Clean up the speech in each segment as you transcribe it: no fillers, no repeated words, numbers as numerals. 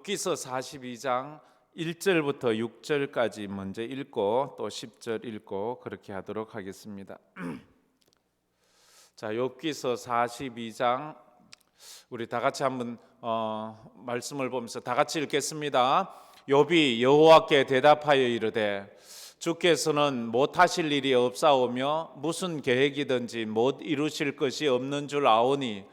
욥기서 42장 1절부터 6절까지 먼저 읽고 또 10절 읽고 그렇게 하도록 하겠습니다. 자, 욥기서 42장 우리 다 같이 한번 말씀을 보면서 다 같이 읽겠습니다. 욥이 여호와께 대답하여 이르되 주께서는 못하실 일이 없사오며 무슨 계획이든지 못 이루실 것이 없는 줄 아오니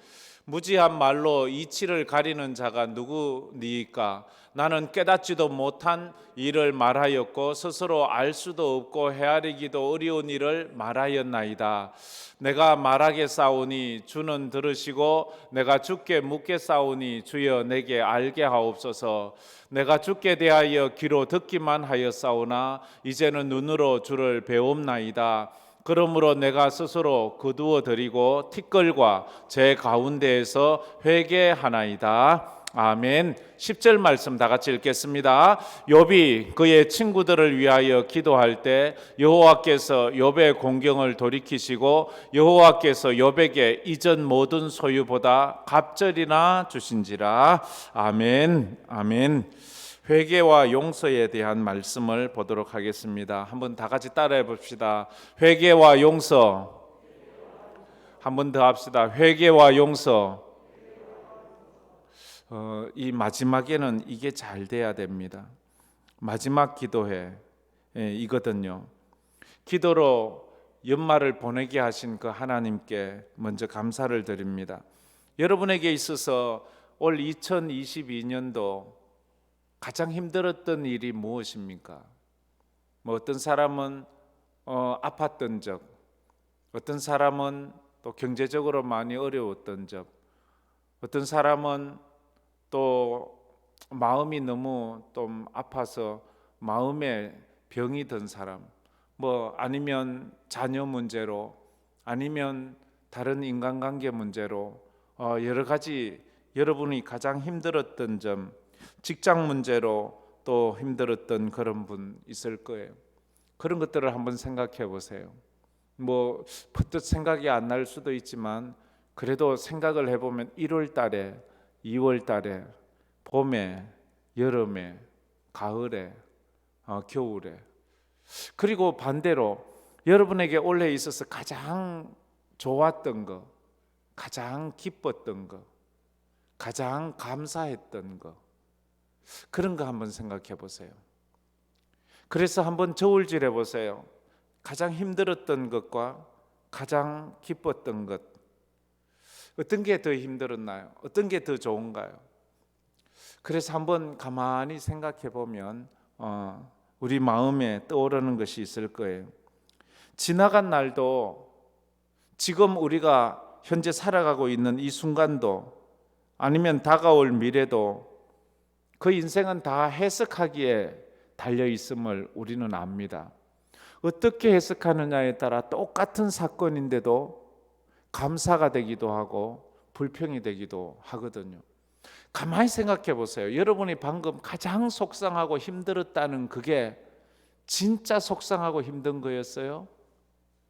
무지한 말로 이치를 가리는 자가 누구니이까? 나는 깨닫지도 못한 일을 말하였고 스스로 알 수도 없고 헤아리기도 어려운 일을 말하였나이다. 내가 말하겠사오니 주는 들으시고 내가 주께 묻겠사오니 주여 내게 알게 하옵소서. 내가 주께 대하여 귀로 듣기만 하였사오나 이제는 눈으로 주를 배웁나이다. 그러므로 내가 스스로 거두어 드리고 티끌과 제 가운데에서 회개하나이다. 아멘. 10절 말씀 다 같이 읽겠습니다. 욥이 그의 친구들을 위하여 기도할 때 여호와께서 욥의 공경을 돌이키시고 여호와께서 욥에게 이전 모든 소유보다 갑절이나 주신지라. 아멘. 아멘. 회개와 용서에 대한 말씀을 보도록 하겠습니다. 한번 다 같이 따라해 봅시다. 회개와 용서. 한번 더 합시다. 회개와 용서. 이 마지막에는 이게 잘 돼야 됩니다. 마지막 기도회 이거든요. 기도로 연말을 보내게 하신 그 하나님께 먼저 감사를 드립니다. 여러분에게 있어서 올 2022년도 가장 힘들었던 일이 무엇입니까? 어떤 사람은 아팠던 적, 어떤 사람은 또 경제적으로 많이 어려웠던 적, 어떤 사람은 또 마음이 너무 좀 아파서 마음에 병이 든 사람, 아니면 자녀 문제로, 아니면 다른 인간관계 문제로 여러 가지 여러분이 가장 힘들었던 점, 직장 문제로 또 힘들었던 그런 분 있을 거예요. 그런 것들을 한번 생각해 보세요. 퍼뜩 생각이 안 날 수도 있지만 그래도 생각을 해보면 1월 달에, 2월 달에, 봄에, 여름에, 가을에, 겨울에, 그리고 반대로 여러분에게 올해 있어서 가장 좋았던 거, 가장 기뻤던 거, 가장 감사했던 거, 그런 거 한번 생각해 보세요. 그래서 한번 저울질 해보세요. 가장 힘들었던 것과 가장 기뻤던 것, 어떤 게 더 힘들었나요? 어떤 게 더 좋은가요? 그래서 한번 가만히 생각해 보면 우리 마음에 떠오르는 것이 있을 거예요. 지나간 날도, 지금 우리가 현재 살아가고 있는 이 순간도, 아니면 다가올 미래도 그 인생은 다 해석하기에 달려 있음을 우리는 압니다. 어떻게 해석하느냐에 따라 똑같은 사건인데도 감사가 되기도 하고 불평이 되기도 하거든요. 가만히 생각해 보세요. 여러분이 방금 가장 속상하고 힘들었다는 그게 진짜 속상하고 힘든 거였어요?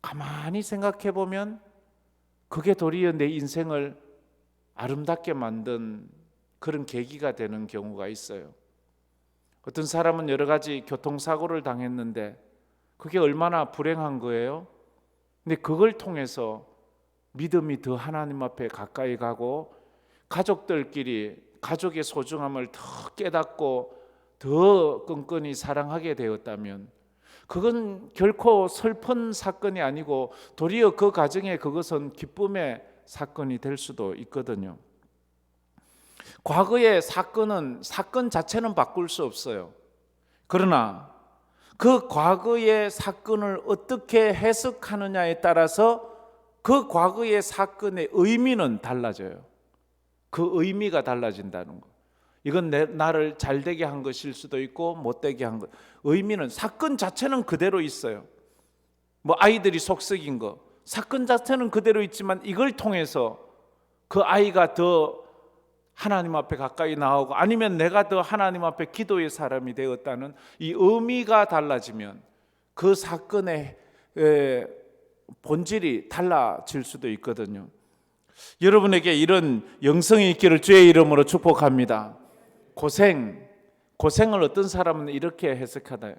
가만히 생각해 보면 그게 도리어 내 인생을 아름답게 만든 그런 계기가 되는 경우가 있어요. 어떤 사람은 여러 가지 교통사고를 당했는데 그게 얼마나 불행한 거예요? 근데 그걸 통해서 믿음이 더 하나님 앞에 가까이 가고 가족들끼리 가족의 소중함을 더 깨닫고 더 끈끈이 사랑하게 되었다면 그건 결코 슬픈 사건이 아니고 도리어 그 가정에 그것은 기쁨의 사건이 될 수도 있거든요. 과거의 사건 자체는 바꿀 수 없어요. 그러나 그 과거의 사건을 어떻게 해석하느냐에 따라서 그 과거의 사건의 의미는 달라져요. 그 의미가 달라진다는 거. 이건 나를 잘되게 한 것일 수도 있고 못되게 한 것. 의미는, 사건 자체는 그대로 있어요. 아이들이 속썩인 거, 사건 자체는 그대로 있지만 이걸 통해서 그 아이가 더 하나님 앞에 가까이 나오고, 아니면 내가 더 하나님 앞에 기도의 사람이 되었다는 이 의미가 달라지면 그 사건의 본질이 달라질 수도 있거든요. 여러분에게 이런 영성이 있기를 주의 이름으로 축복합니다. 고생을 어떤 사람은 이렇게 해석하다.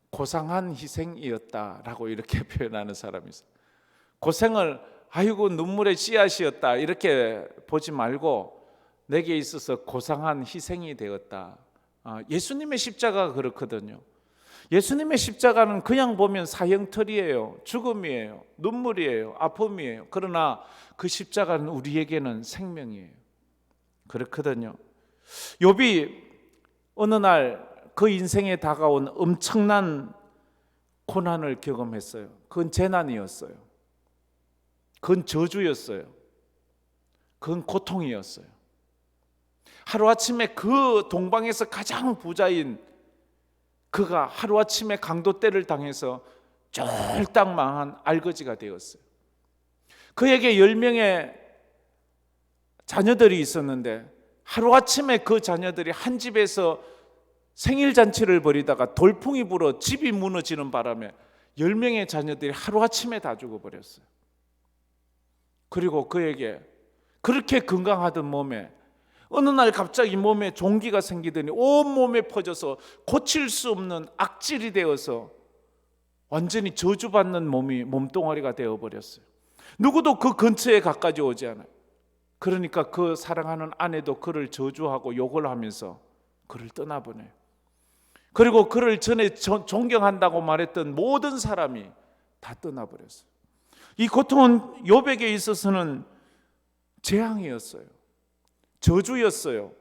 고상한 희생이었다라고 이렇게 표현하는 사람이 있어요. 고생을 아이고 눈물의 씨앗이었다 이렇게 보지 말고 내게 있어서 고상한 희생이 되었다. 예수님의 십자가가 그렇거든요. 예수님의 십자가는 그냥 보면 사형털이에요. 죽음이에요. 눈물이에요. 아픔이에요. 그러나 그 십자가는 우리에게는 생명이에요. 그렇거든요. 욥이 어느 날 그 인생에 다가온 엄청난 고난을 경험했어요. 그건 재난이었어요. 그건 저주였어요. 그건 고통이었어요. 하루아침에 그 동방에서 가장 부자인 그가 하루아침에 강도떼를 당해서 쫄딱 망한 알거지가 되었어요. 그에게 10명의 자녀들이 있었는데 하루아침에 그 자녀들이 한 집에서 생일잔치를 벌이다가 돌풍이 불어 집이 무너지는 바람에 10명의 자녀들이 하루아침에 다 죽어버렸어요. 그리고 그에게 그렇게 건강하던 몸에 어느 날 갑자기 몸에 종기가 생기더니 온몸에 퍼져서 고칠 수 없는 악질이 되어서 완전히 저주받는 몸뚱아리가 되어버렸어요. 누구도 그 근처에 가까이 오지 않아요. 그러니까 그 사랑하는 아내도 그를 저주하고 욕을 하면서 그를 떠나보내요. 그리고 그를 전에 존경한다고 말했던 모든 사람이 다 떠나버렸어요. 이 고통은 욥에게 있어서는 재앙이었어요. 저주였어요.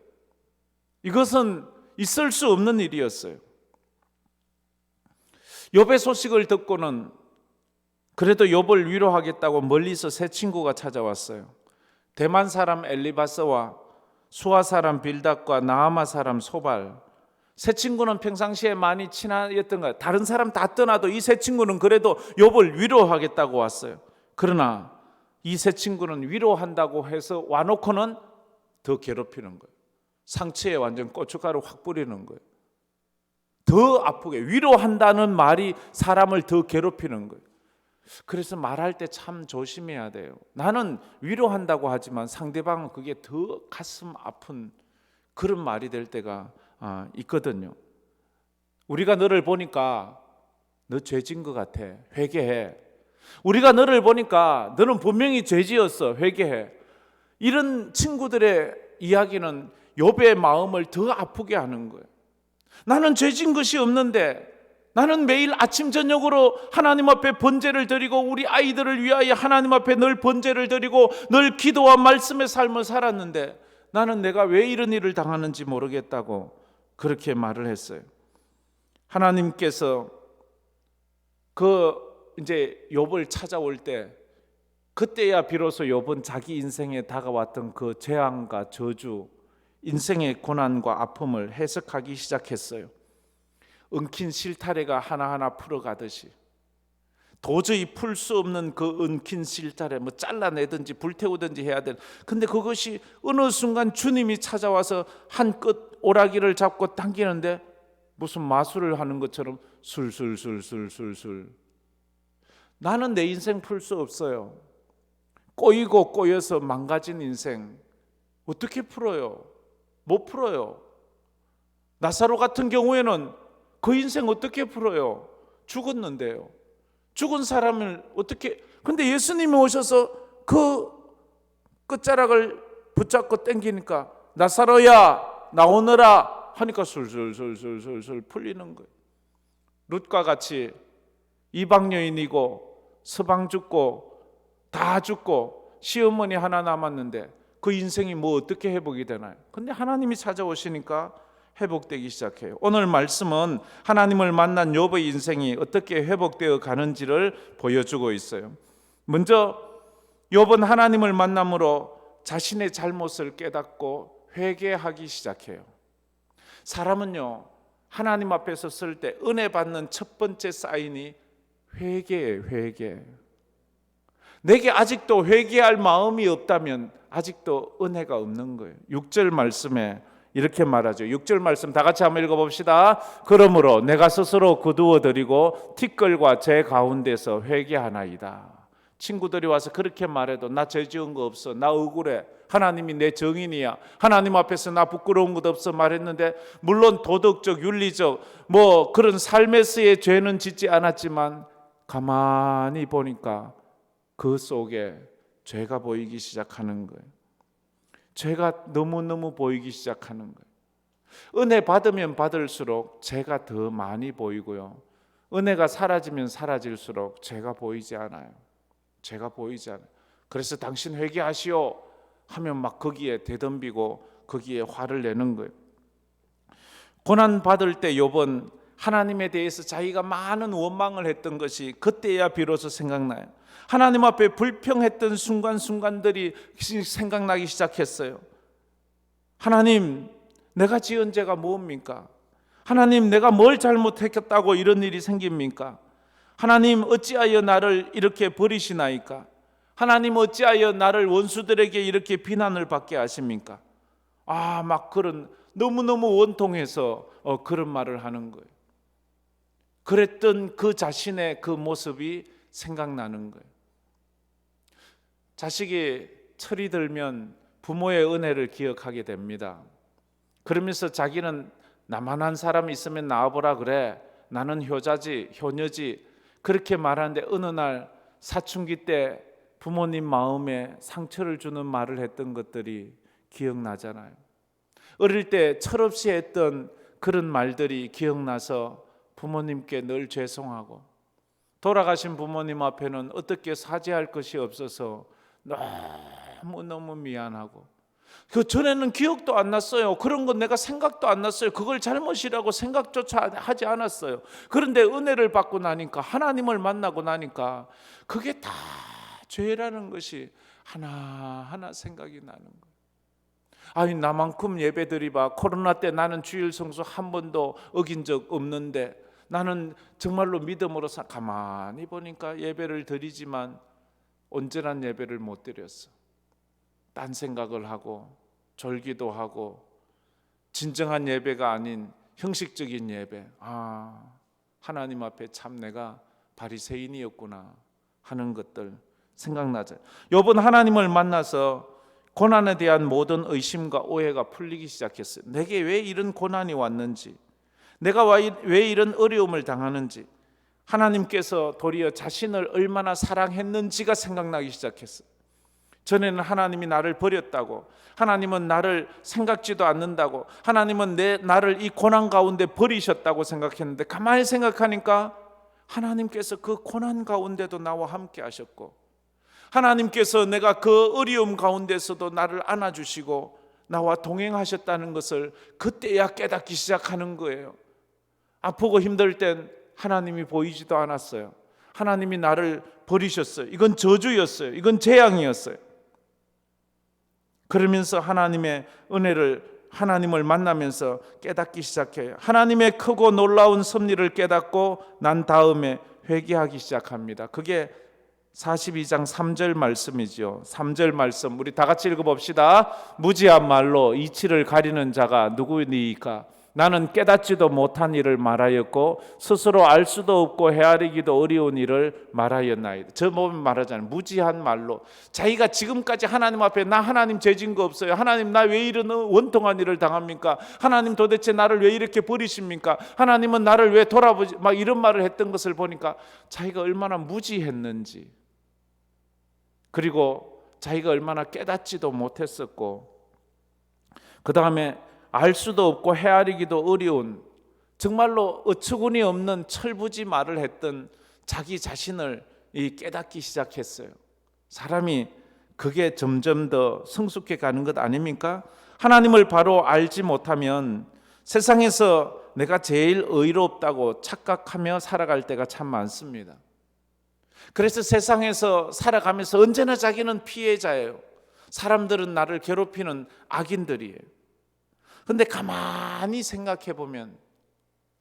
이것은 있을 수 없는 일이었어요. 욥의 소식을 듣고는 그래도 욥을 위로하겠다고 멀리서 세 친구가 찾아왔어요. 대만 사람 엘리바스와 수아 사람 빌닷과 나아마 사람 소발. 세 친구는 평상시에 많이 친하였던 거예요. 다른 사람 다 떠나도 이 세 친구는 그래도 욥을 위로하겠다고 왔어요. 그러나 이 세 친구는 위로한다고 해서 와놓고는 더 괴롭히는 거예요. 상처에 완전 고춧가루 확 뿌리는 거예요. 더 아프게 위로한다는 말이 사람을 더 괴롭히는 거예요. 그래서 말할 때 참 조심해야 돼요. 나는 위로한다고 하지만 상대방은 그게 더 가슴 아픈 그런 말이 될 때가 있거든요. 우리가 너를 보니까 너 죄진 것 같아. 회개해. 우리가 너를 보니까 너는 분명히 죄지었어. 회개해. 이런 친구들의 이야기는 욥의 마음을 더 아프게 하는 거예요. 나는 죄진 것이 없는데 나는 매일 아침 저녁으로 하나님 앞에 번제를 드리고 우리 아이들을 위하여 하나님 앞에 늘 번제를 드리고 늘 기도와 말씀의 삶을 살았는데 나는 내가 왜 이런 일을 당하는지 모르겠다고 그렇게 말을 했어요. 하나님께서 이제 욥을 찾아올 때 그때야 비로소 욥은 자기 인생에 다가왔던 그 재앙과 저주, 인생의 고난과 아픔을 해석하기 시작했어요. 엉킨 실타래가 하나하나 풀어가듯이 도저히 풀 수 없는 그 엉킨 실타래 잘라내든지 불태우든지 해야 돼. 근데 그것이 어느 순간 주님이 찾아와서 한 끝 오라기를 잡고 당기는데 무슨 마술을 하는 것처럼 술술술술술술. 나는 내 인생 풀 수 없어요. 꼬이고 꼬여서 망가진 인생 어떻게 풀어요? 못 풀어요. 나사로 같은 경우에는 그 인생 어떻게 풀어요? 죽었는데요. 죽은 사람을 어떻게, 근데 예수님이 오셔서 그 끝자락을 붙잡고 당기니까 나사로야 나오너라 하니까 술술술술술 풀리는 거예요. 룻과 같이 이방 여인이고 서방 죽고 다 죽고 시어머니 하나 남았는데 그 인생이 뭐 어떻게 회복이 되나요? 근데 하나님이 찾아오시니까 회복되기 시작해요. 오늘 말씀은 하나님을 만난 욥의 인생이 어떻게 회복되어 가는지를 보여주고 있어요. 먼저 욥은 하나님을 만남으로 자신의 잘못을 깨닫고 회개하기 시작해요. 사람은요, 하나님 앞에서 설 때 은혜 받는 첫 번째 사인이 회개예요. 회개. 내게 아직도 회개할 마음이 없다면 아직도 은혜가 없는 거예요. 6절 말씀에 이렇게 말하죠. 6절 말씀 다 같이 한번 읽어봅시다. 그러므로 내가 스스로 거두어 드리고 티끌과 제 가운데서 회개하나이다. 친구들이 와서 그렇게 말해도 나 죄 지은 거 없어, 나 억울해, 하나님이 내 정인이야, 하나님 앞에서 나 부끄러운 것 없어 말했는데, 물론 도덕적, 윤리적 뭐 그런 삶에서의 죄는 짓지 않았지만 가만히 보니까 그 속에 죄가 보이기 시작하는 거예요. 죄가 너무너무 보이기 시작하는 거예요. 은혜 받으면 받을수록 죄가 더 많이 보이고요, 은혜가 사라지면 사라질수록 죄가 보이지 않아요. 죄가 보이지 않아요. 그래서 당신 회개하시오 하면 막 거기에 대덤비고 거기에 화를 내는 거예요. 고난 받을 때 욥은 하나님에 대해서 자기가 많은 원망을 했던 것이 그때야 비로소 생각나요. 하나님 앞에 불평했던 순간순간들이 생각나기 시작했어요. 하나님, 내가 지은 죄가 뭡니까? 하나님, 내가 뭘 잘못했다고 이런 일이 생깁니까? 하나님, 어찌하여 나를 이렇게 버리시나이까? 하나님, 어찌하여 나를 원수들에게 이렇게 비난을 받게 하십니까? 막 그런, 너무너무 원통해서 그런 말을 하는 거예요. 그랬던 그 자신의 그 모습이 생각나는 거예요. 자식이 철이 들면 부모의 은혜를 기억하게 됩니다. 그러면서 자기는 나만한 사람이 있으면 나와보라 그래, 나는 효자지, 효녀지, 그렇게 말하는데 어느 날 사춘기 때 부모님 마음에 상처를 주는 말을 했던 것들이 기억나잖아요. 어릴 때 철없이 했던 그런 말들이 기억나서 부모님께 늘 죄송하고, 돌아가신 부모님 앞에는 어떻게 사죄할 것이 없어서 너무너무 미안하고, 그 전에는 기억도 안 났어요. 그런 건 내가 생각도 안 났어요. 그걸 잘못이라고 생각조차 하지 않았어요. 그런데 은혜를 받고 나니까, 하나님을 만나고 나니까 그게 다 죄라는 것이 하나하나 생각이 나는 거예요. 아니, 나만큼 예배드리봐, 코로나 때 나는 주일 성수 한 번도 어긴 적 없는데, 나는 정말로 믿음으로 가만히 보니까 예배를 드리지만 온전한 예배를 못 드렸어. 딴 생각을 하고 졸기도 하고 진정한 예배가 아닌 형식적인 예배. 하나님 앞에 참 내가 바리새인이었구나 하는 것들 생각나죠. 욥은 하나님을 만나서 고난에 대한 모든 의심과 오해가 풀리기 시작했어요. 내게 왜 이런 고난이 왔는지, 내가 왜 이런 어려움을 당하는지, 하나님께서 도리어 자신을 얼마나 사랑했는지가 생각나기 시작했어요. 전에는 하나님이 나를 버렸다고, 하나님은 나를 생각지도 않는다고, 하나님은 나를 이 고난 가운데 버리셨다고 생각했는데, 가만히 생각하니까 하나님께서 그 고난 가운데도 나와 함께 하셨고, 하나님께서 내가 그 어려움 가운데서도 나를 안아주시고 나와 동행하셨다는 것을 그때야 깨닫기 시작하는 거예요. 아프고 힘들 땐 하나님이 보이지도 않았어요. 하나님이 나를 버리셨어요. 이건 저주였어요. 이건 재앙이었어요. 그러면서 하나님의 은혜를, 하나님을 만나면서 깨닫기 시작해요. 하나님의 크고 놀라운 섭리를 깨닫고 난 다음에 회개하기 시작합니다. 그게 42장 3절 말씀이죠. 3절 말씀 우리 다 같이 읽어봅시다. 무지한 말로 이치를 가리는 자가 누구니이까? 나는 깨닫지도 못한 일을 말하였고 스스로 알 수도 없고 헤아리기도 어려운 일을 말하였나이다. 저 보면 말하잖아요. 무지한 말로. 자기가 지금까지 하나님 앞에 나 하나님 죄진 거 없어요. 하나님 나 왜 이런 원통한 일을 당합니까? 하나님 도대체 나를 왜 이렇게 버리십니까? 하나님은 나를 왜 돌아보지? 막 이런 말을 했던 것을 보니까 자기가 얼마나 무지했는지, 그리고 자기가 얼마나 깨닫지도 못했었고, 그 다음에 알 수도 없고 헤아리기도 어려운, 정말로 어처구니 없는 철부지 말을 했던 자기 자신을 깨닫기 시작했어요. 사람이 그게 점점 더 성숙해 가는 것 아닙니까? 하나님을 바로 알지 못하면 세상에서 내가 제일 의롭다고 착각하며 살아갈 때가 참 많습니다. 그래서 세상에서 살아가면서 언제나 자기는 피해자예요. 사람들은 나를 괴롭히는 악인들이에요. 그런데 가만히 생각해 보면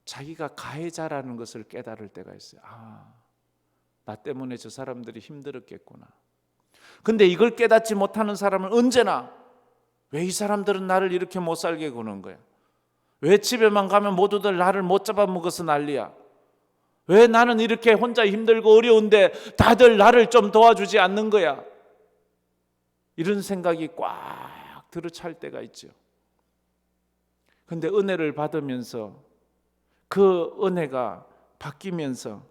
자기가 가해자라는 것을 깨달을 때가 있어요. 나 때문에 저 사람들이 힘들었겠구나. 근데 이걸 깨닫지 못하는 사람은 언제나 왜 이 사람들은 나를 이렇게 못 살게 구는 거야? 왜 집에만 가면 모두들 나를 못 잡아먹어서 난리야? 왜 나는 이렇게 혼자 힘들고 어려운데 다들 나를 좀 도와주지 않는 거야? 이런 생각이 꽉 들어찰 때가 있죠. 근데 은혜를 받으면서 그 은혜가 바뀌면서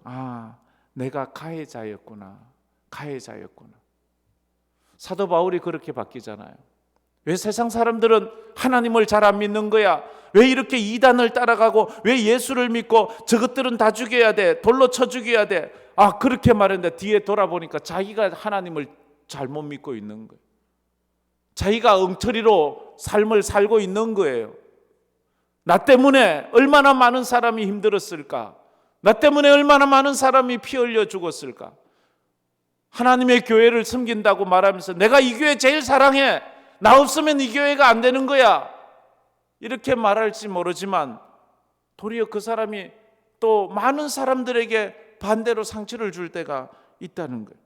내가 가해자였구나. 사도 바울이 그렇게 바뀌잖아요. 왜 세상 사람들은 하나님을 잘 안 믿는 거야? 왜 이렇게 이단을 따라가고 왜 예수를 믿고 저것들은 다 죽여야 돼, 돌로 쳐 죽여야 돼? 그렇게 말했는데 뒤에 돌아보니까 자기가 하나님을 잘못 믿고 있는 거예요. 자기가 엉터리로 삶을 살고 있는 거예요. 나 때문에 얼마나 많은 사람이 힘들었을까? 나 때문에 얼마나 많은 사람이 피 흘려 죽었을까? 하나님의 교회를 섬긴다고 말하면서 내가 이 교회 제일 사랑해. 나 없으면 이 교회가 안 되는 거야. 이렇게 말할지 모르지만 도리어 그 사람이 또 많은 사람들에게 반대로 상처를 줄 때가 있다는 거예요.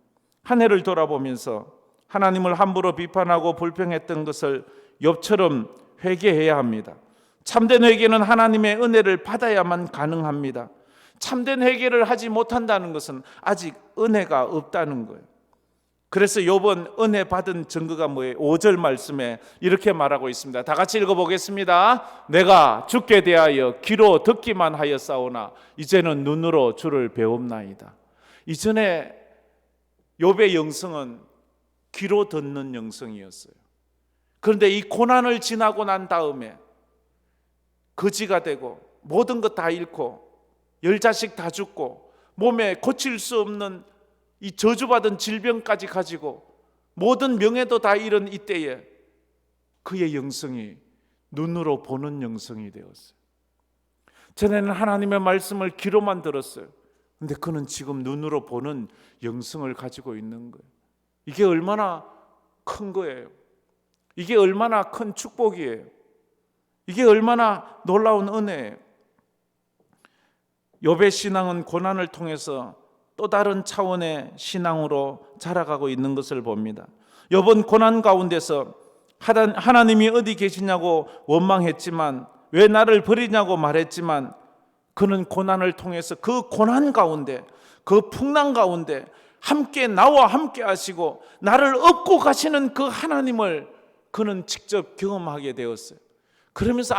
한 해를 돌아보면서 하나님을 함부로 비판하고 불평했던 것을 욥처럼 회개해야 합니다. 참된 회개는 하나님의 은혜를 받아야만 가능합니다. 참된 회개를 하지 못한다는 것은 아직 은혜가 없다는 거예요. 그래서 욥은 은혜 받은 증거가 뭐예요? 5절 말씀에 이렇게 말하고 있습니다. 다 같이 읽어보겠습니다. 내가 주께 대하여 귀로 듣기만 하였사오나 이제는 눈으로 주를 배웁나이다. 이전에 욥의 영성은 귀로 듣는 영성이었어요. 그런데 이 고난을 지나고 난 다음에 거지가 되고 모든 것 다 잃고 10자식 다 죽고 몸에 고칠 수 없는 이 저주받은 질병까지 가지고 모든 명예도 다 잃은 이때에 그의 영성이 눈으로 보는 영성이 되었어요. 전에는 하나님의 말씀을 귀로만 들었어요. 근데 그는 지금 눈으로 보는 영성을 가지고 있는 거예요. 이게 얼마나 큰 거예요. 이게 얼마나 큰 축복이에요. 이게 얼마나 놀라운 은혜예요. 욥의 신앙은 고난을 통해서 또 다른 차원의 신앙으로 자라가고 있는 것을 봅니다. 욥은 고난 가운데서 하나님이 어디 계시냐고 원망했지만 왜 나를 버리냐고 말했지만 그는 고난을 통해서 그 고난 가운데 그 풍랑 가운데 함께 나와 함께 하시고 나를 업고 가시는 그 하나님을 그는 직접 경험하게 되었어요. 그러면서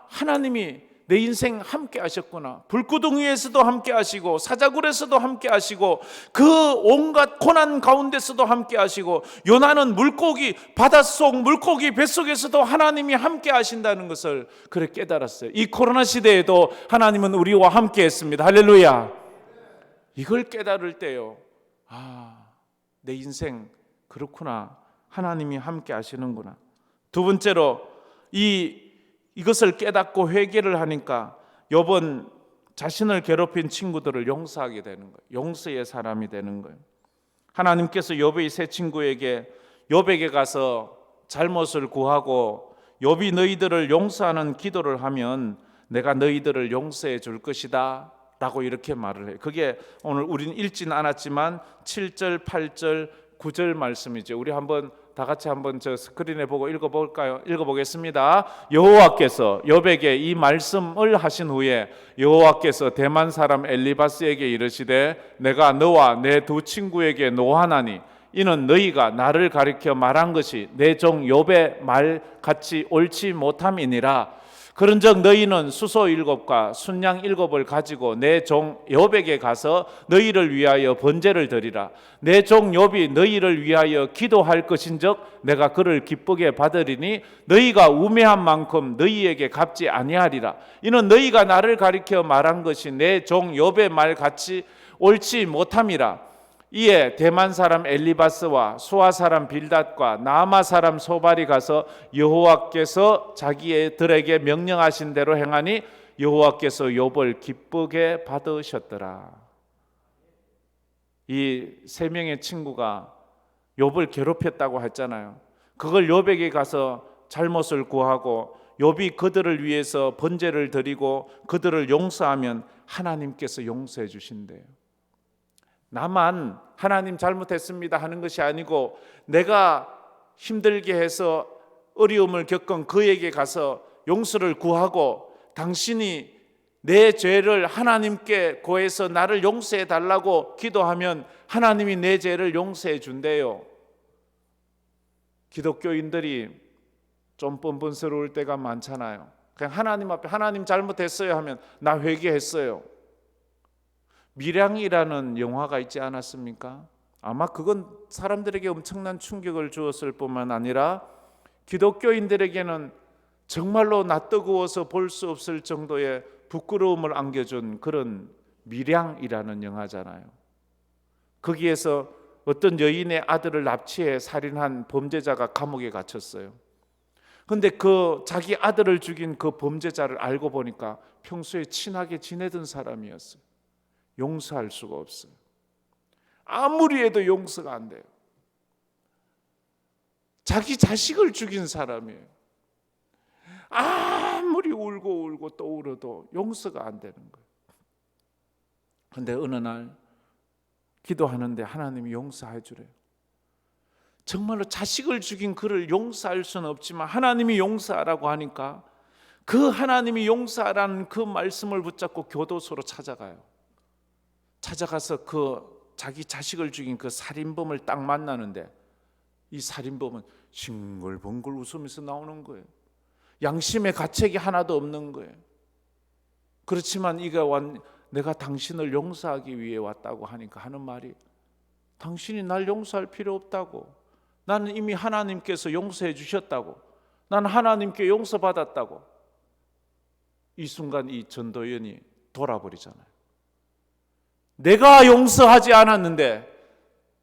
하나님이 내 인생 함께 하셨구나. 불구덩 위에서도 함께 하시고 사자굴에서도 함께 하시고 그 온갖 고난 가운데서도 함께 하시고 요나는 물고기 바닷속 물고기 뱃속에서도 하나님이 함께 하신다는 것을 그래 깨달았어요. 이 코로나 시대에도 하나님은 우리와 함께 했습니다. 할렐루야. 이걸 깨달을 때요, 내 인생 그렇구나. 하나님이 함께 하시는구나. 두 번째로 이것을 깨닫고 회개를 하니까 욥은 자신을 괴롭힌 친구들을 용서하게 되는 거예요. 용서의 사람이 되는 거예요. 하나님께서 욥의 세 친구에게 욥에게 가서 잘못을 구하고 욥이 너희들을 용서하는 기도를 하면 내가 너희들을 용서해 줄 것이다 라고 이렇게 말을 해요. 그게 오늘 우리는 읽지는 않았지만 7절, 8절, 9절 말씀이죠. 우리 다 같이 한번 저 스크린에 보고 읽어볼까요? 읽어보겠습니다. 여호와께서 욥에게 이 말씀을 하신 후에 여호와께서 대만 사람 엘리바스에게 이르시되 내가 너와 내 두 친구에게 노하나니 이는 너희가 나를 가리켜 말한 것이 내 종 욥의 말 같이 옳지 못함이니라. 그런즉 너희는 수소 7과 순양 7을 가지고 내 종 욥에게 가서 너희를 위하여 번제를 드리라. 내 종 욥이 너희를 위하여 기도할 것인즉 내가 그를 기쁘게 받으리니 너희가 우매한 만큼 너희에게 갚지 아니하리라. 이는 너희가 나를 가리켜 말한 것이 내 종 욥의 말 같이 옳지 못함이라. 이에 대만 사람 엘리바스와 수아 사람 빌닷과 나아마 사람 소발이 가서 여호와께서 자기들에게 명령하신 대로 행하니 여호와께서 욥을 기쁘게 받으셨더라. 이 세 명의 친구가 욥을 괴롭혔다고 했잖아요. 그걸 욥에게 가서 잘못을 구하고 욥이 그들을 위해서 번제를 드리고 그들을 용서하면 하나님께서 용서해 주신대요. 나만 하나님 잘못했습니다 하는 것이 아니고 내가 힘들게 해서 어려움을 겪은 그에게 가서 용서를 구하고 당신이 내 죄를 하나님께 고해서 나를 용서해 달라고 기도하면 하나님이 내 죄를 용서해 준대요. 기독교인들이 좀 뻔뻔스러울 때가 많잖아요. 그냥 하나님 앞에 하나님 잘못했어요 하면 나 회개했어요. 밀양이라는 영화가 있지 않았습니까? 아마 그건 사람들에게 엄청난 충격을 주었을 뿐만 아니라 기독교인들에게는 정말로 낯뜨거워서 볼 수 없을 정도의 부끄러움을 안겨준 그런 밀양이라는 영화잖아요. 거기에서 어떤 여인의 아들을 납치해 살인한 범죄자가 감옥에 갇혔어요. 그런데 그 자기 아들을 죽인 그 범죄자를 알고 보니까 평소에 친하게 지내던 사람이었어요. 용서할 수가 없어요. 아무리 해도 용서가 안 돼요. 자기 자식을 죽인 사람이에요. 아무리 울고 또 울어도 용서가 안 되는 거예요. 그런데 어느 날 기도하는데 하나님이 용서해 주래요. 정말로 자식을 죽인 그를 용서할 수는 없지만 하나님이 용서하라고 하니까 그 하나님이 용서하라는 그 말씀을 붙잡고 교도소로 찾아가요. 찾아가서 그 자기 자식을 죽인 그 살인범을 딱 만나는데 이 살인범은 싱글벙글 웃으면서 나오는 거예요. 양심의 가책이 하나도 없는 거예요. 그렇지만 내가 당신을 용서하기 위해 왔다고 하니까 하는 말이, 당신이 날 용서할 필요 없다고. 나는 이미 하나님께서 용서해 주셨다고. 나는 하나님께 용서받았다고. 이 순간 이 전도연이 돌아버리잖아요. 내가 용서하지 않았는데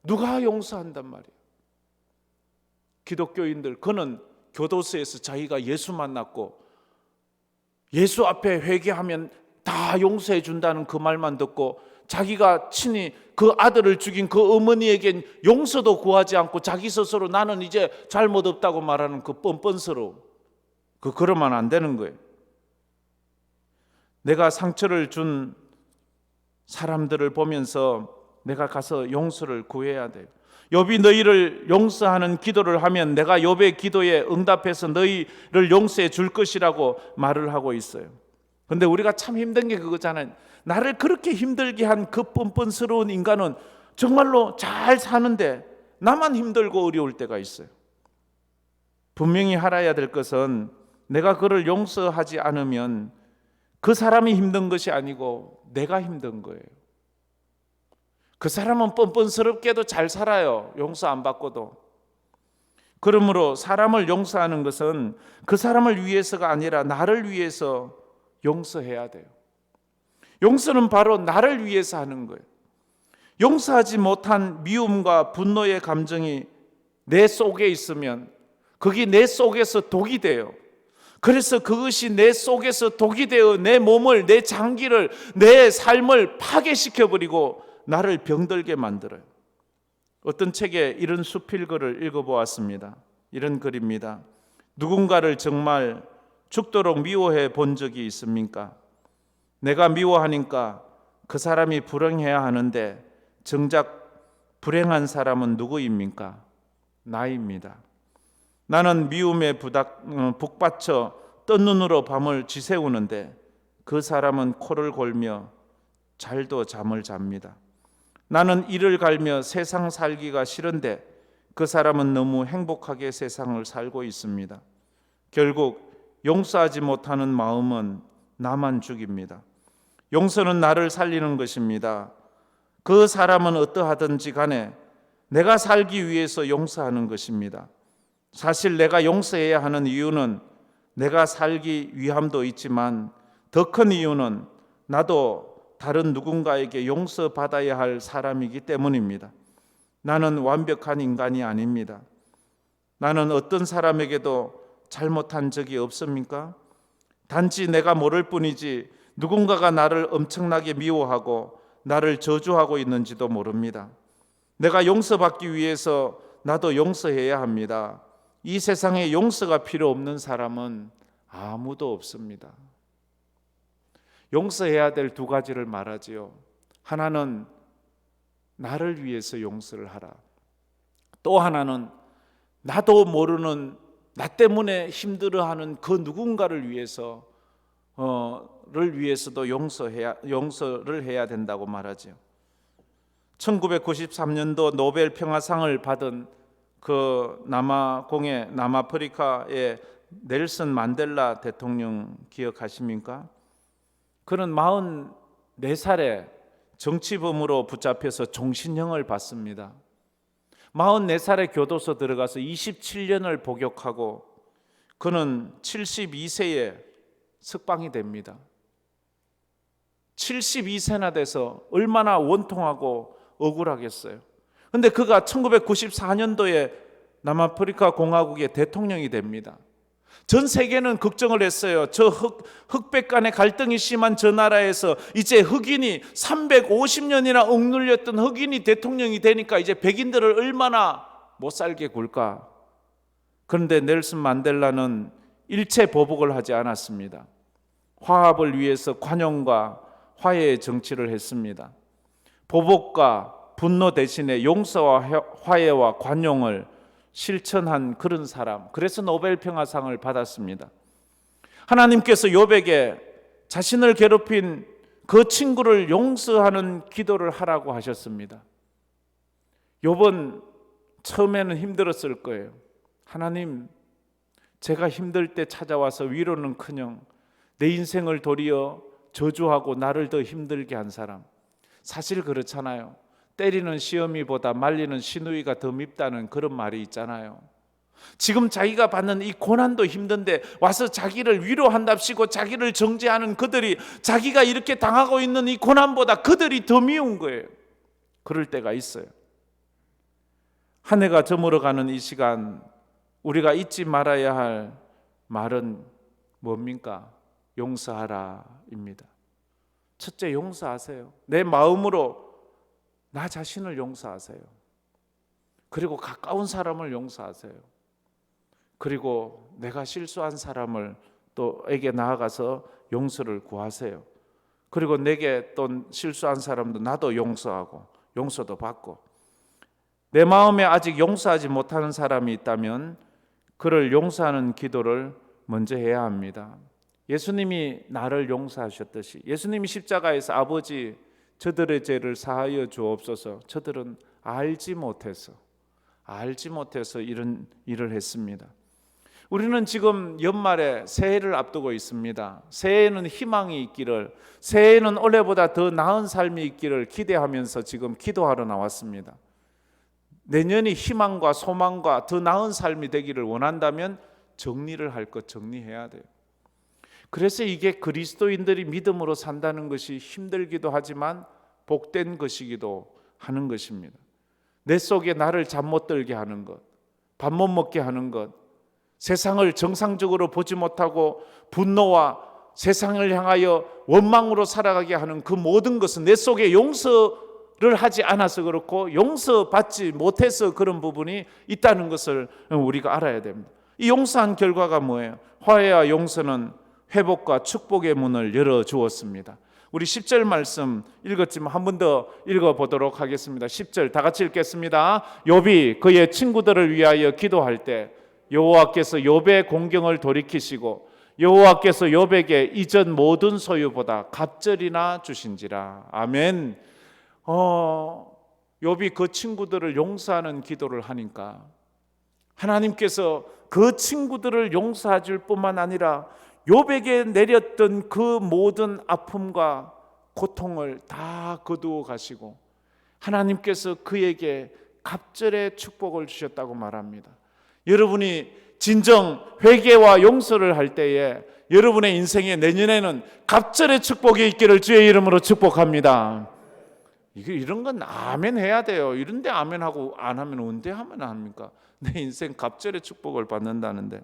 누가 용서한단 말이에요. 기독교인들, 그는 교도소에서 자기가 예수 만났고 예수 앞에 회개하면 다 용서해 준다는 그 말만 듣고 자기가 친히 그 아들을 죽인 그 어머니에겐 용서도 구하지 않고 자기 스스로 나는 이제 잘못 없다고 말하는 그 뻔뻔스러움, 그러면 안 되는 거예요. 내가 상처를 준 사람들을 보면서 내가 가서 용서를 구해야 돼요. 욥이 너희를 용서하는 기도를 하면 내가 욥의 기도에 응답해서 너희를 용서해 줄 것이라고 말을 하고 있어요. 그런데 우리가 참 힘든 게 그거잖아요. 나를 그렇게 힘들게 한 그 뻔뻔스러운 인간은 정말로 잘 사는데 나만 힘들고 어려울 때가 있어요. 분명히 알아야 될 것은 내가 그를 용서하지 않으면 그 사람이 힘든 것이 아니고 내가 힘든 거예요. 그 사람은 뻔뻔스럽게도 잘 살아요. 용서 안 받고도. 그러므로 사람을 용서하는 것은 그 사람을 위해서가 아니라 나를 위해서 용서해야 돼요. 용서는 바로 나를 위해서 하는 거예요. 용서하지 못한 미움과 분노의 감정이 내 속에 있으면 그게 내 속에서 독이 돼요. 그래서 그것이 내 속에서 독이 되어 내 몸을, 내 장기를, 내 삶을 파괴시켜버리고 나를 병들게 만들어요. 어떤 책에 이런 수필글을 읽어보았습니다. 이런 글입니다. 누군가를 정말 죽도록 미워해 본 적이 있습니까? 내가 미워하니까 그 사람이 불행해야 하는데 정작 불행한 사람은 누구입니까? 나입니다. 나는 미움에 북받쳐 뜬 눈으로 밤을 지새우는데 그 사람은 코를 골며 잘도 잠을 잡니다. 나는 이를 갈며 세상 살기가 싫은데 그 사람은 너무 행복하게 세상을 살고 있습니다. 결국 용서하지 못하는 마음은 나만 죽입니다. 용서는 나를 살리는 것입니다. 그 사람은 어떠하든지 간에 내가 살기 위해서 용서하는 것입니다. 사실 내가 용서해야 하는 이유는 내가 살기 위함도 있지만 더 큰 이유는 나도 다른 누군가에게 용서받아야 할 사람이기 때문입니다. 나는 완벽한 인간이 아닙니다. 나는 어떤 사람에게도 잘못한 적이 없습니까? 단지 내가 모를 뿐이지 누군가가 나를 엄청나게 미워하고 나를 저주하고 있는지도 모릅니다. 내가 용서받기 위해서 나도 용서해야 합니다. 이 세상에 용서가 필요 없는 사람은 아무도 없습니다. 용서해야 될 두 가지를 말하지요. 하나는 나를 위해서 용서를 하라. 또 하나는 나도 모르는 나 때문에 힘들어하는 그 누군가를 위해서 를 위해서도 용서를 해야 된다고 말하죠. 1993년도 노벨 평화상을 받은 그 남아프리카의 넬슨 만델라 대통령 기억하십니까? 그는 44살에 정치범으로 붙잡혀서 종신형을 받습니다. 44살에 교도소 들어가서 27년을 복역하고 그는 72세에 석방이 됩니다. 72세나 돼서 얼마나 원통하고 억울하겠어요. 그런데 그가 1994년도에 남아프리카 공화국의 대통령이 됩니다. 전 세계는 걱정을 했어요. 저 흑백 간의 갈등이 심한 저 나라에서 이제 흑인이 350년이나 억눌렸던 흑인이 대통령이 되니까 이제 백인들을 얼마나 못 살게 굴까. 그런데 넬슨 만델라는 일체 보복을 하지 않았습니다. 화합을 위해서 관용과 화해의 정치를 했습니다. 보복과 분노 대신에 용서와 화해와 관용을 실천한 그런 사람, 그래서 노벨 평화상을 받았습니다. 하나님께서 욥에게 자신을 괴롭힌 그 친구를 용서하는 기도를 하라고 하셨습니다. 욥은 처음에는 힘들었을 거예요. 하나님, 제가 힘들 때 찾아와서 위로는커녕 내 인생을 도리어 저주하고 나를 더 힘들게 한 사람. 사실 그렇잖아요. 때리는 시어미보다 말리는 시누이가 더 밉다는 그런 말이 있잖아요. 지금 자기가 받는 이 고난도 힘든데 와서 자기를 위로한답시고 자기를 정죄하는 그들이 자기가 이렇게 당하고 있는 이 고난보다 그들이 더 미운 거예요. 그럴 때가 있어요. 한 해가 저물어가는 이 시간 우리가 잊지 말아야 할 말은 뭡니까? 용서하라입니다. 첫째, 용서하세요. 내 마음으로 나 자신을 용서하세요. 그리고 가까운 사람을 용서하세요. 그리고 내가 실수한 사람을 또에게 나아가서 용서를 구하세요. 그리고 내게 또 실수한 사람도 나도 용서하고 용서도 받고, 내 마음에 아직 용서하지 못하는 사람이 있다면 그를 용서하는 기도를 먼저 해야 합니다. 예수님이 나를 용서하셨듯이, 예수님이 십자가에서 아버지 저들의 죄를 사하여 주옵소서, 저들은 알지 못해서 이런 일을 했습니다. 우리는 지금 연말에 새해를 앞두고 있습니다. 새해에는 희망이 있기를, 새해에는 올해보다 더 나은 삶이 있기를 기대하면서 지금 기도하러 나왔습니다. 내년이 희망과 소망과 더 나은 삶이 되기를 원한다면 정리를 할 것 정리해야 돼요. 그래서 이게 그리스도인들이 믿음으로 산다는 것이 힘들기도 하지만 복된 것이기도 하는 것입니다. 내 속에 나를 잠 못 들게 하는 것, 밥 못 먹게 하는 것, 세상을 정상적으로 보지 못하고 분노와 세상을 향하여 원망으로 살아가게 하는 그 모든 것은 내 속에 용서를 하지 않아서 그렇고 용서받지 못해서 그런 부분이 있다는 것을 우리가 알아야 됩니다. 이 용서한 결과가 뭐예요? 화해와 용서는 회복과 축복의 문을 열어주었습니다. 우리 10절 말씀 읽었지만 한 번 더 읽어보도록 하겠습니다. 10절 다 같이 읽겠습니다. 욥이 그의 친구들을 위하여 기도할 때 여호와께서 욥의 공경을 돌이키시고 여호와께서 욥에게 이전 모든 소유보다 갑절이나 주신지라. 아멘. 욥이 그 친구들을 용서하는 기도를 하니까 하나님께서 그 친구들을 용서해 줄 뿐만 아니라 욥에게 내렸던 그 모든 아픔과 고통을 다 거두어 가시고 하나님께서 그에게 갑절의 축복을 주셨다고 말합니다. 여러분이 진정 회개와 용서를 할 때에 여러분의 인생에 내년에는 갑절의 축복이 있기를 주의 이름으로 축복합니다. 이런 건 아멘 해야 돼요. 이런데 아멘 하고 안 하면 언제 하면 합니까? 내 인생 갑절의 축복을 받는다는데.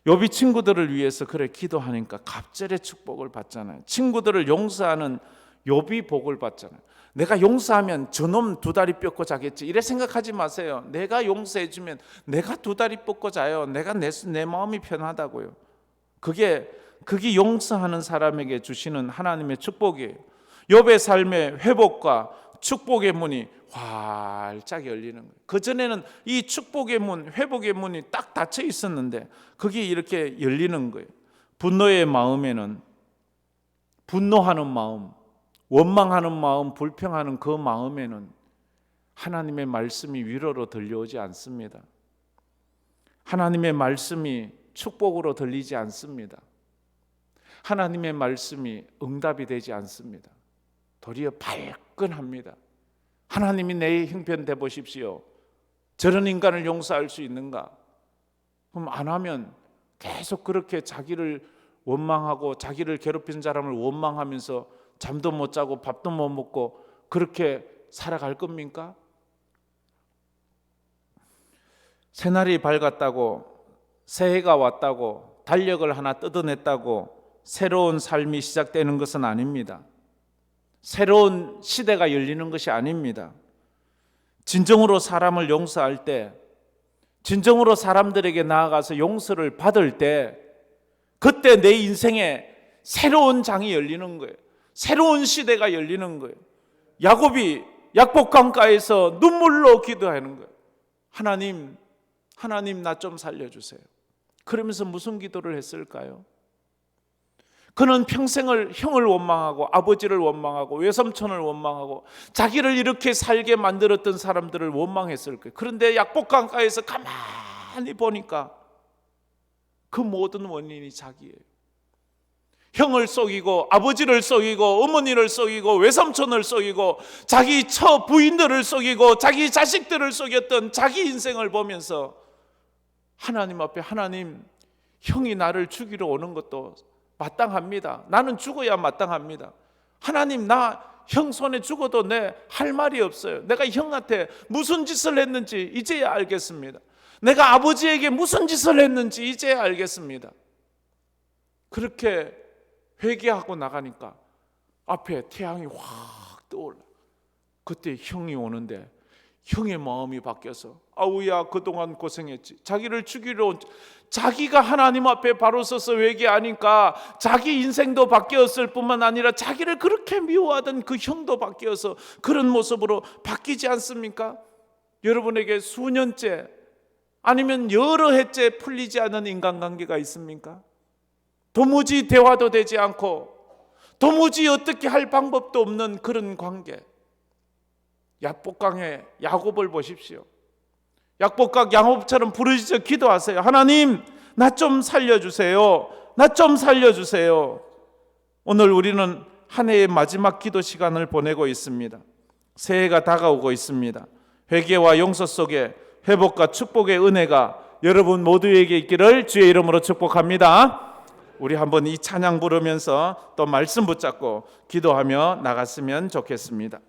욥이 친구들을 위해서 그래 기도하니까 갑절의 축복을 받잖아요. 친구들을 용서하는 욥이 복을 받잖아요. 내가 용서하면 저놈 두 다리 뻗고 자겠지 이래 생각하지 마세요. 내가 용서해 주면 내가 두 다리 뻗고 자요. 내가 내 마음이 편하다고요. 그게 용서하는 사람에게 주시는 하나님의 축복이에요. 욥의 삶의 회복과 축복의 문이 활짝 열리는 거예요. 그전에는 이 축복의 문, 회복의 문이 딱 닫혀 있었는데 그게 이렇게 열리는 거예요. 분노의 마음에는 분노하는 마음, 원망하는 마음, 불평하는 그 마음에는 하나님의 말씀이 위로로 들려오지 않습니다. 하나님의 말씀이 축복으로 들리지 않습니다. 하나님의 말씀이 응답이 되지 않습니다. 도리어 발끈합니다. 하나님이 내 형편돼 보십시오. 저런 인간을 용서할 수 있는가? 그럼 안 하면 계속 그렇게 자기를 원망하고 자기를 괴롭힌 사람을 원망하면서 잠도 못 자고 밥도 못 먹고 그렇게 살아갈 겁니까? 새날이 밝았다고, 새해가 왔다고, 달력을 하나 뜯어냈다고 새로운 삶이 시작되는 것은 아닙니다. 새로운 시대가 열리는 것이 아닙니다. 진정으로 사람을 용서할 때, 진정으로 사람들에게 나아가서 용서를 받을 때, 그때 내 인생에 새로운 장이 열리는 거예요. 새로운 시대가 열리는 거예요. 야곱이 약복강가에서 눈물로 기도하는 거예요. 하나님 나 좀 살려주세요. 그러면서 무슨 기도를 했을까요? 그는 평생을 형을 원망하고 아버지를 원망하고 외삼촌을 원망하고 자기를 이렇게 살게 만들었던 사람들을 원망했을 거예요. 그런데 약복강가에서 가만히 보니까 그 모든 원인이 자기예요. 형을 속이고 아버지를 속이고 어머니를 속이고 외삼촌을 속이고 자기 처 부인들을 속이고 자기 자식들을 속였던 자기 인생을 보면서 하나님 앞에, 하나님, 형이 나를 죽이러 오는 것도 마땅합니다. 나는 죽어야 마땅합니다. 하나님, 나 형 손에 죽어도 내 할 말이 없어요. 내가 형한테 무슨 짓을 했는지 이제야 알겠습니다. 내가 아버지에게 무슨 짓을 했는지 이제야 알겠습니다. 그렇게 회개하고 나가니까 앞에 태양이 확 떠올라. 그때 형이 오는데 형의 마음이 바뀌어서 아우야 그동안 고생했지. 자기를 죽이러 온, 자기가 하나님 앞에 바로 서서 회개하니까 자기 인생도 바뀌었을 뿐만 아니라 자기를 그렇게 미워하던 그 형도 바뀌어서 그런 모습으로 바뀌지 않습니까? 여러분에게 수년째 아니면 여러 해째 풀리지 않은 인간관계가 있습니까? 도무지 대화도 되지 않고 도무지 어떻게 할 방법도 없는 그런 관계. 약복강의 야곱을 보십시오. 약복강 야곱처럼 부르짖어 기도하세요. 하나님, 나 좀 살려주세요. 나 좀 살려주세요. 오늘 우리는 한 해의 마지막 기도 시간을 보내고 있습니다. 새해가 다가오고 있습니다. 회개와 용서 속에 회복과 축복의 은혜가 여러분 모두에게 있기를 주의 이름으로 축복합니다. 우리 한번 이 찬양 부르면서 또 말씀 붙잡고 기도하며 나갔으면 좋겠습니다.